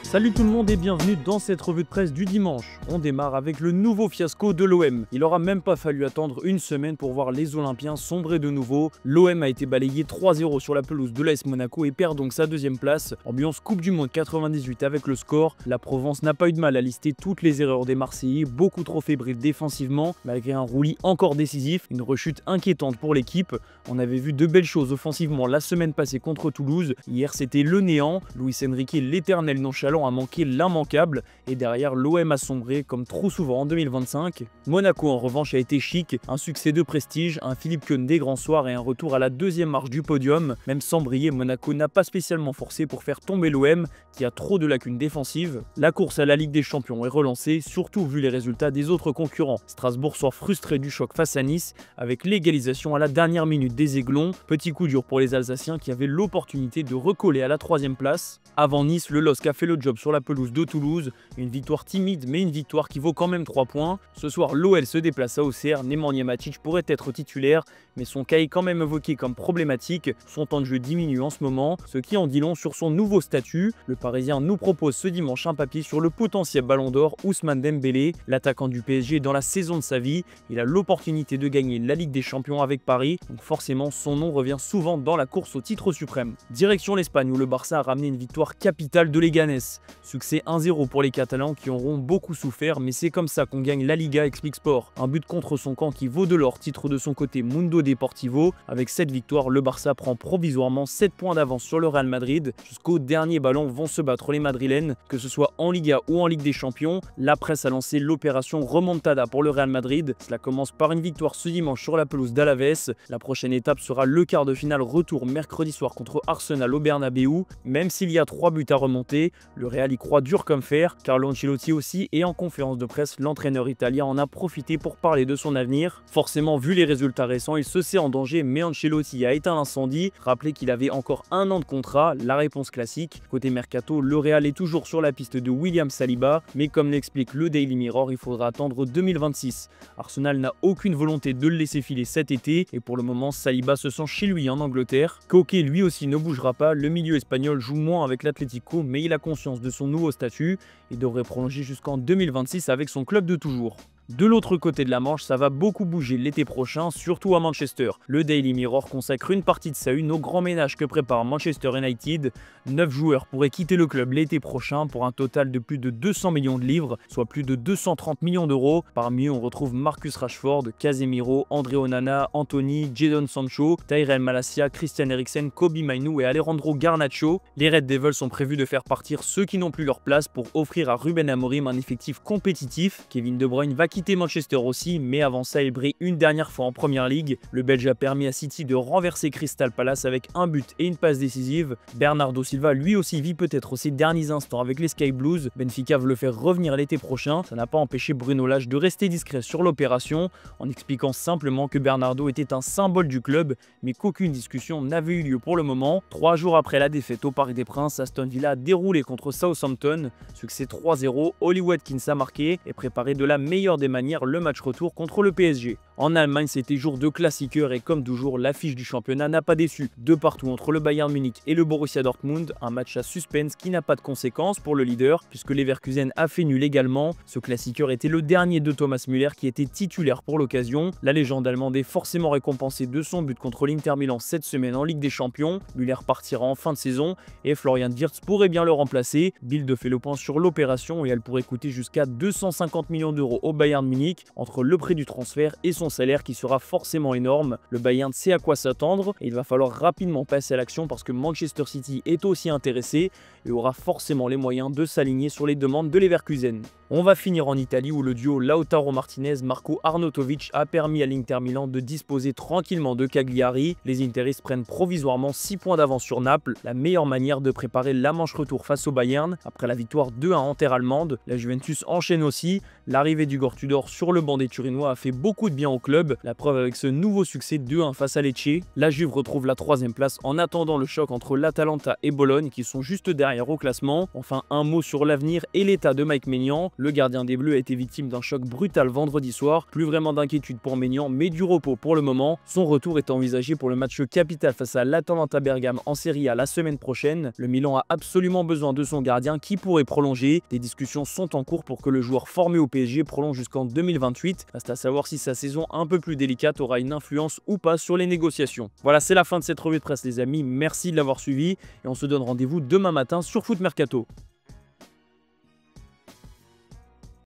Salut tout le monde et bienvenue dans cette revue de presse du dimanche. On démarre avec le nouveau fiasco de l'OM. Il aura même pas fallu attendre une semaine pour voir les Olympiens sombrer de nouveau. L'OM a été balayé 3-0 sur la pelouse de l'AS Monaco et perd donc sa deuxième place. Ambiance Coupe du Monde 98 avec le score. La Provence n'a pas eu de mal à lister toutes les erreurs des Marseillais, beaucoup trop fébriles défensivement, malgré un roulis encore décisif, une rechute inquiétante pour l'équipe. On avait vu de belles choses offensivement la semaine passée contre Toulouse. Hier c'était le néant. Luis Enrique, l'éternel nonchalant, a manqué l'immanquable et derrière l'OM a sombré comme trop souvent en 2025. Monaco en revanche a été chic, un succès de prestige, un Philippe Keun des grands soirs et un retour à la deuxième marche du podium. Même sans briller, Monaco n'a pas spécialement forcé pour faire tomber l'OM qui a trop de lacunes défensives. La course à la Ligue des Champions est relancée, surtout vu les résultats des autres concurrents. Strasbourg sort frustré du choc face à Nice avec l'égalisation à la dernière minute des Aiglons. Petit coup dur pour les Alsaciens qui avaient l'opportunité de recoller à la troisième place. Avant Nice, le LOSC a fait le job sur la pelouse de Toulouse. Une victoire timide mais une victoire qui vaut quand même 3 points. Ce soir, l'OL se déplace à Auxerre. Nemanja Matic pourrait être titulaire, mais son cas est quand même évoqué comme problématique. Son temps de jeu diminue en ce moment, ce qui en dit long sur son nouveau statut. Le Parisien nous propose ce dimanche un papier sur le potentiel ballon d'or Ousmane Dembélé. L'attaquant du PSG est dans la saison de sa vie. Il a l'opportunité de gagner la Ligue des Champions avec Paris, donc forcément son nom revient souvent dans la course au titre suprême. Direction l'Espagne où le Barça a ramené une victoire capitale de Leganés. Succès 1-0 pour les Catalans qui auront beaucoup souffert, mais c'est comme ça qu'on gagne la Liga, explique Sport. Un but contre son camp qui vaut de l'or, titre de son côté Mundo Deportivo. Avec cette victoire, le Barça prend provisoirement 7 points d'avance sur le Real Madrid. Jusqu'au dernier ballon vont se battre les Madrilènes, que ce soit en Liga ou en Ligue des Champions. La presse a lancé l'opération Remontada pour le Real Madrid. Cela commence par une victoire ce dimanche sur la pelouse d'Alaves. La prochaine étape sera le quart de finale retour mercredi soir contre Arsenal au Bernabéu. Même s'il y a 3 buts à remonter, le Real y croit dur comme fer. Carlo Ancelotti aussi, et en conférence de presse, l'entraîneur italien en a profité pour parler de son avenir. Forcément, vu les résultats récents, il se sait en danger, mais Ancelotti a éteint l'incendie. Rappelez qu'il avait encore 1 an de contrat, la réponse classique. Côté mercato, le Real est toujours sur la piste de William Saliba, mais comme l'explique le Daily Mirror, il faudra attendre 2026. Arsenal n'a aucune volonté de le laisser filer cet été, et pour le moment, Saliba se sent chez lui en Angleterre. Koke lui aussi ne bougera pas, le milieu espagnol joue moins avec l'Atlético, mais il a conscience de son nouveau statut et devrait prolonger jusqu'en 2026 avec son club de toujours. De l'autre côté de la Manche, ça va beaucoup bouger l'été prochain, surtout à Manchester. Le Daily Mirror consacre une partie de sa une au grand ménage que prépare Manchester United. 9 joueurs pourraient quitter le club l'été prochain pour un total de plus de 200 millions de livres, soit plus de 230 millions d'euros. Parmi eux, on retrouve Marcus Rashford, Casemiro, André Onana, Anthony, Jadon Sancho, Tyrell Malacia, Christian Eriksen, Kobbie Mainoo et Alejandro Garnacho. Les Red Devils sont prévus de faire partir ceux qui n'ont plus leur place pour offrir à Ruben Amorim un effectif compétitif. Kevin De Bruyne va quitter Manchester aussi, mais avant ça il brille une dernière fois en Première Ligue. Le Belge a permis à City de renverser Crystal Palace avec un but et une passe décisive. Bernardo Silva lui aussi vit peut-être ses derniers instants avec les Sky Blues. Benfica veut le faire revenir l'été prochain. Ça n'a pas empêché Bruno Lage de rester discret sur l'opération, en expliquant simplement que Bernardo était un symbole du club, mais qu'aucune discussion n'avait eu lieu pour le moment. 3 jours après la défaite au Parc des Princes, Aston Villa a déroulé contre Southampton. Succès 3-0, Oli Watkins a marqué et préparé de la meilleure des manières le match retour contre le PSG. En Allemagne, c'était jour de classiqueur et comme toujours, l'affiche du championnat n'a pas déçu. De partout entre le Bayern Munich et le Borussia Dortmund, un match à suspense qui n'a pas de conséquences pour le leader puisque Leverkusen a fait nul également. Ce classiqueur était le dernier de Thomas Müller qui était titulaire pour l'occasion. La légende allemande est forcément récompensée de son but contre l'Inter Milan cette semaine en Ligue des Champions. Müller partira en fin de saison et Florian Wirtz pourrait bien le remplacer. Bild fait le point sur l'opération et elle pourrait coûter jusqu'à 250 millions d'euros au Bayern Munich entre le prix du transfert et son salaire qui sera forcément énorme. Le Bayern sait à quoi s'attendre et il va falloir rapidement passer à l'action parce que Manchester City est aussi intéressé et aura forcément les moyens de s'aligner sur les demandes de Leverkusen. On va finir en Italie où le duo Lautaro Martinez-Marco Arnautovic a permis à l'Inter Milan de disposer tranquillement de Cagliari. Les Interistes prennent provisoirement 6 points d'avance sur Naples, la meilleure manière de préparer la manche retour face au Bayern. Après la victoire 2-1 en terre allemande, la Juventus enchaîne aussi. L'arrivée du Tudor sur le banc des Turinois a fait beaucoup de bien au club, la preuve avec ce nouveau succès 2-1 face à Lecce. La Juve retrouve la 3e place en attendant le choc entre l'Atalanta et Bologne qui sont juste derrière au classement. Enfin un mot sur l'avenir et l'état de Mike Maignan. Le gardien des Bleus a été victime d'un choc brutal vendredi soir. Plus vraiment d'inquiétude pour Maignan, mais du repos pour le moment. Son retour est envisagé pour le match capital face à l'Atalanta Bergame en Serie A la semaine prochaine. Le Milan a absolument besoin de son gardien qui pourrait prolonger. Des discussions sont en cours pour que le joueur formé au PSG prolonge jusqu'en 2028. Reste à savoir si sa saison un peu plus délicate aura une influence ou pas sur les négociations. Voilà, c'est la fin de cette revue de presse les amis. Merci de l'avoir suivi et on se donne rendez-vous demain matin sur Foot Mercato.